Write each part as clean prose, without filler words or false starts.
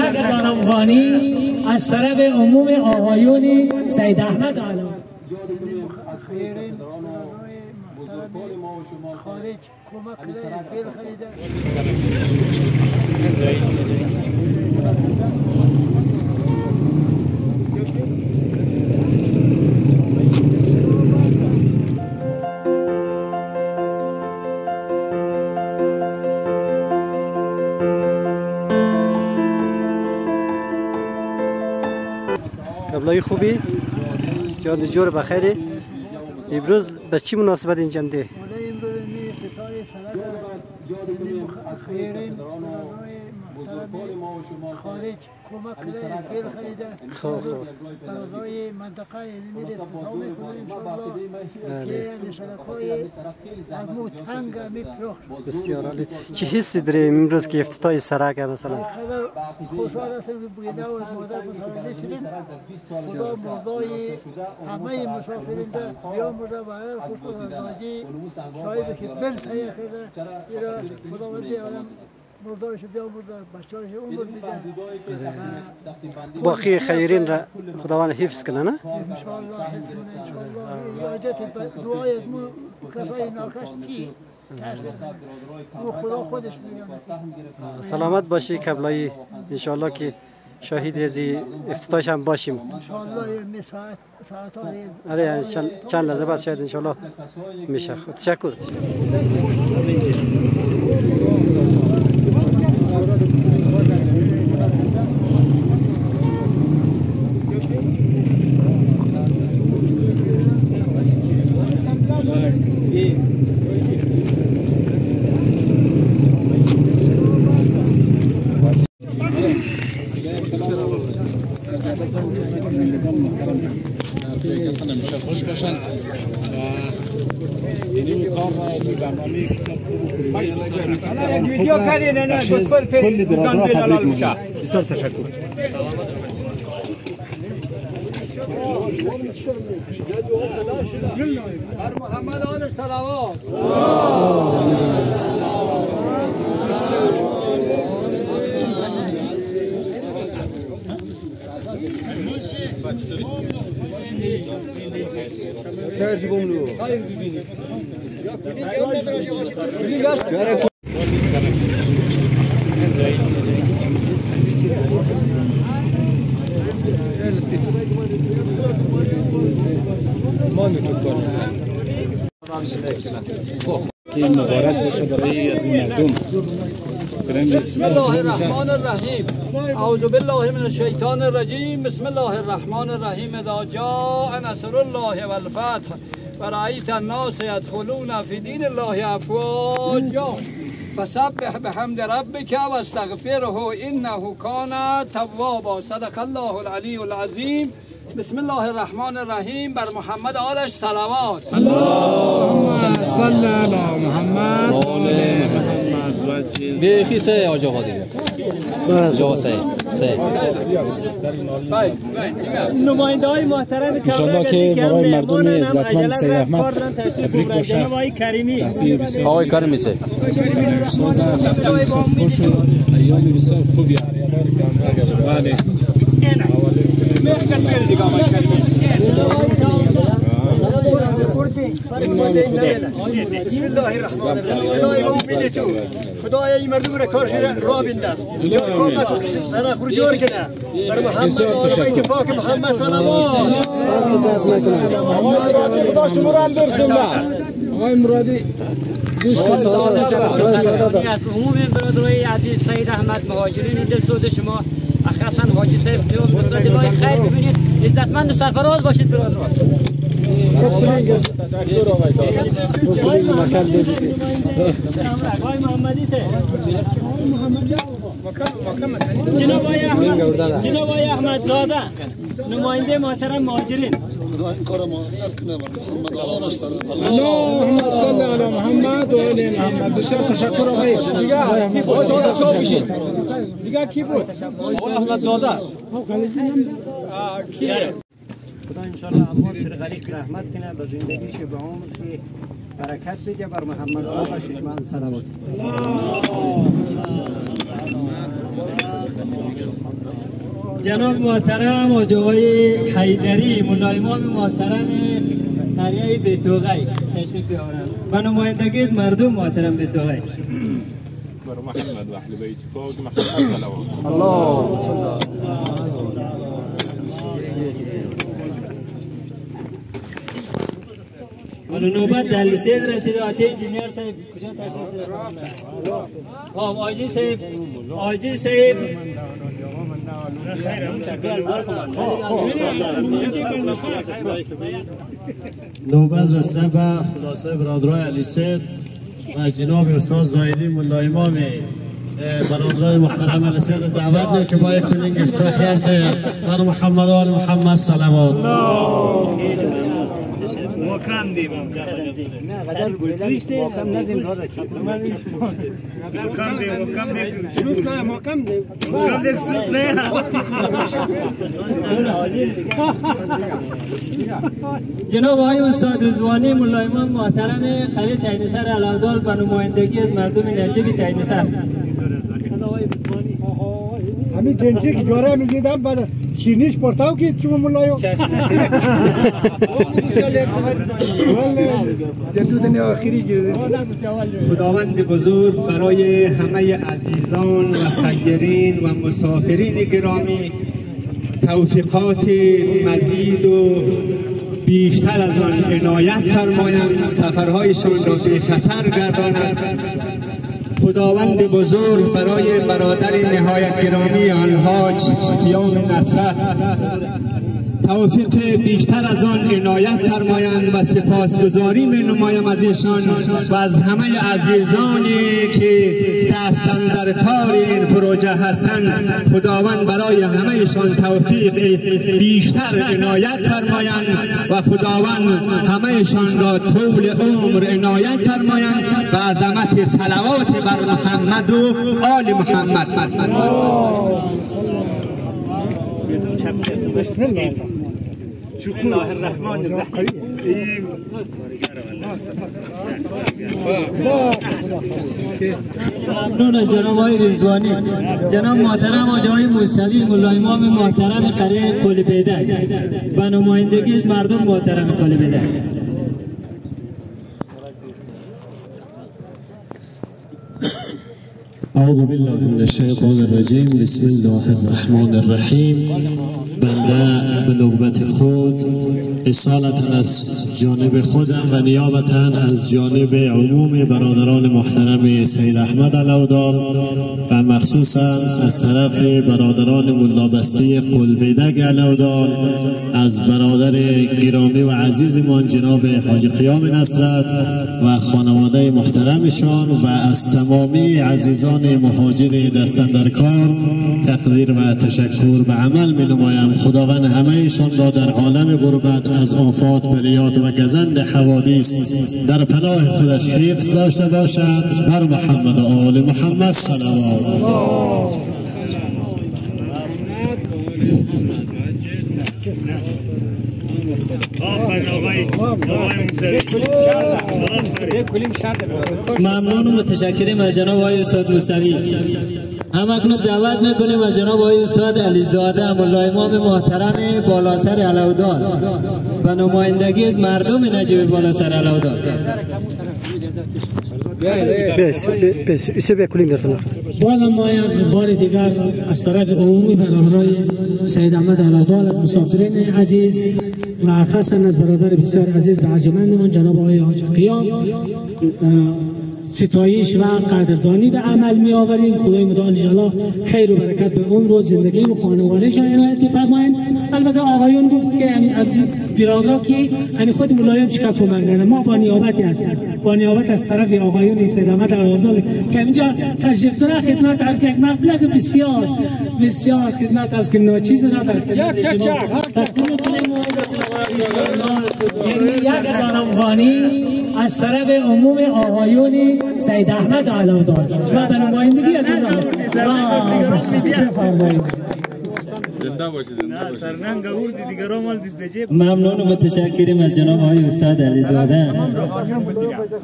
مشترک افغانی از طرف عموم آقایون سید احمد علام خارج کمک بیل خریده. قبلای خوبی؟ جان جور بخیری؟ امروز به چی مناسبت اینجا ده؟ امروز می ستای سرک خیرین خارج کمک بیل خریده. برای منطقه میره افتتاح میکنه انشاءالله که نشلکای از موتنگ میپرخ. بسیار عالی. چه حسی داری امروز که افتتاح سرک مثلا؟ خوشحال هستم که بگیده و مادر متوجه شدیم. خدا مردای همه مسافرین ده بیامرده و هر خوشحال ناجی صاحبی که بل تهیه کرده خداوندی عالم مردایش بیامرده بچه‌هایش عمر میده. باقی خیرین را خداوند حفظ کنه نه؟ انشاءالله حفظ کنه انشاءالله. حاجت دعای مو کسای ناکش چی؟ او خدا خودش میداند. سلامت باشی قبلایی انشاءالله که شاهد از افتتاحش هم باشیم. انشاءالله می ساعت‌های آره چند لحظه بعد شاید انشاءالله میشه. تشکر. اصلا همیشه خوش باشن و این کار را این برنامه ویدیو کردی نه کل برادرها تبریک میگم. بسیار تشکر. بر محمد آل صلوات. که مبارک باشه برای از این مردم. بسم الله الرحمن الرحیم. اعوذ بالله من الشیطان الرجیم. بسم الله الرحمن الرحیم. اذا جاء نصر الله والفتح ورأیت الناس يدخلون في دین الله افواجا فسبح بحمد ربك واستغفره انه كان توابا. صدق الله العلی العظیم. بسم الله الرحمن الرحیم. بر محمد آلش صلوات. اللهم صل علی محمد و آل محمد. بیخی سه آجا قادی جا سه نماینده های محترم انشاءالله که برای مردم عزتمند سید احمد تبریک باشه. آقای کریمی آقای کریمی سه ساز بسیار خوش و ایام بسیار خوبی. بله بسم الله الرحمن الرحیم. الهی با امید تو خدای این مردم را کارش را بنداز. یا کمک و کسی سر خروجیار کنه. بر محمد و بیت پاک محمد صلوات. خدا شما را برسون. آقای مرادی از عموم برادرای عزیز سید احمد مهاجرین دلسوز شما اخصا حاجی صاحب که بسیار دلای خیر ببینید. عزتمند و سرفراز باشید برادران. آقای محمدی سه جناب آقای احمد زاده نماینده محترم مهاجرین. اللهم صل علی محمد و آل محمد. بسیار تشکر آقای. دیگه کی بود؟ آقای احمد زاده. خدا انشاءالله اموال شر غریق رحمت کنه به زندگی چه به عمر چه برکت بده. بر محمد آقا ششمان صلوات. جناب محترم حاج آقای حیدری ملا امام محترم قریه بیتوغی تشریف بیاورند و نمایندگی از مردم محترم بیتوغی. برو محمد و اهل بیت فوق محمد صلوات الله و نوبت در لیسید رسیده. آتی انجینیر صاحب کجا تشریف دارید؟ آجی صاحب آجی صاحب نوبت رسیده به خلاصه برادرای علیسید و جناب استاد زایدی ملا امام برادرای محترم علیسید دعوت نیم که با یک کلینگ افتتاحیت بر محمد و آل محمد صلوات. وکم دیم جناب آقای استاد رضوانی ملا امام محترم قریه تهیدسر علودال به نمایندگی از مردم نجیب تهیدسر. همین تنچه که جاره میزیدم بعد شیرنیش پرتاو که چون ملایو خداوند بزرگ برای همه عزیزان و خیرین و مسافرین گرامی توفیقات مزید و بیشتر از آن عنایت فرمایند، سفرهایشان را بی خطر گرداند. خداوند بزرگ برای برادر نهایت گرامی الحاج قیام نصرت توفیق بیشتر از آن عنایت فرمایند و سپاسگزاری می نمایم از ایشان و از همه عزیزانی که دستن در کار این پروژه هستند. خداوند برای همه ایشان توفیق بیشتر عنایت فرمایند و خداوند همه ایشان را طول عمر عنایت فرمایند و عظمت صلوات بر محمد و آل محمد. بسم الله الرحمن الرحیم. ممنون از جناب آقای رضوانی. جناب محترم حاج آقای موسوی ملا امام محترم قریه کلبیدک و نمایندگی از مردم محترم کلبیدک. اعوذ بالله من الشیطان الرجیم. بسم الله الرحمن الرحیم. بنده به نوبت خود اصالتا از جانب خودم و نیابتا از جانب عموم برادران محترم سید احمد علودال و مخصوصا از طرف برادران ملابستی قلبیدک علودال، از برادر گرامی و عزیزمان جناب حاج قیام نصرت و خانواده محترمشان و از تمامی عزیزان مهاجر دستن در کار تقدیر و تشکر به عمل می نمایم. خداوند همه ایشان را در عالم غربت از آفات، بلیات و گزند حوادث در پناه خودش حفظ داشته باشد. بر محمد و آل محمد صلوات. ممنون و متشکریم از جناب آقای استاد موسوی. هم اکنون دعوت میکنیم از جناب آقای استاد علیزاده ملا امام محترم بالاسر علودال و نمایندگی از مردم نجیب بالاسر علودال. باز هم ما یک بار دیگر از طرف عمومی برادرای سید احمد علودال از مسافرین عزیز و خاصا از برادر بسیار عزیز و ارجمندمان جناب آقای حاج قیام ستایش و قدردانی به عمل می آوریم. خدای متعال انشاءالله خیر و برکت به عمر و زندگی و خانواده‌شان عنایت بفرمایند. البته آقایون گفت که از برادرها که خود ملایم چیکار کنند، ما با نیابتی هستیم، با نیابت از طرف آقایون سید احمد علودال که اینجا تشریف داره خدمت عرض که مبلغ بسیار بسیار خدمت عرض که ناچیز را در تقدیم کنیم و یک هزار افغانی از طرف عموم آقایون سید احمد علودال و به نمایندگی از اونها بفرمایید. زنده باشی زنده باشی سرنگ آوردی دیگران مال دست جیب. ممنون و متشکریم از جناب آقای استاد علیزاده.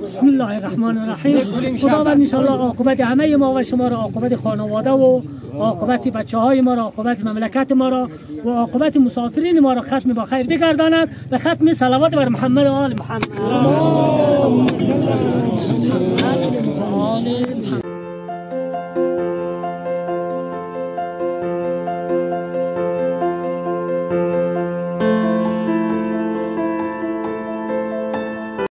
بسم الله الرحمن الرحیم. خداوند ان شاء الله عاقبت همه ما و شما را، عاقبت خانواده و عاقبت بچه‌های ما را، عاقبت مملکت ما را و عاقبت مسافرین ما را ختم با خیر بگرداند و ختم صلوات بر محمد و آل محمد.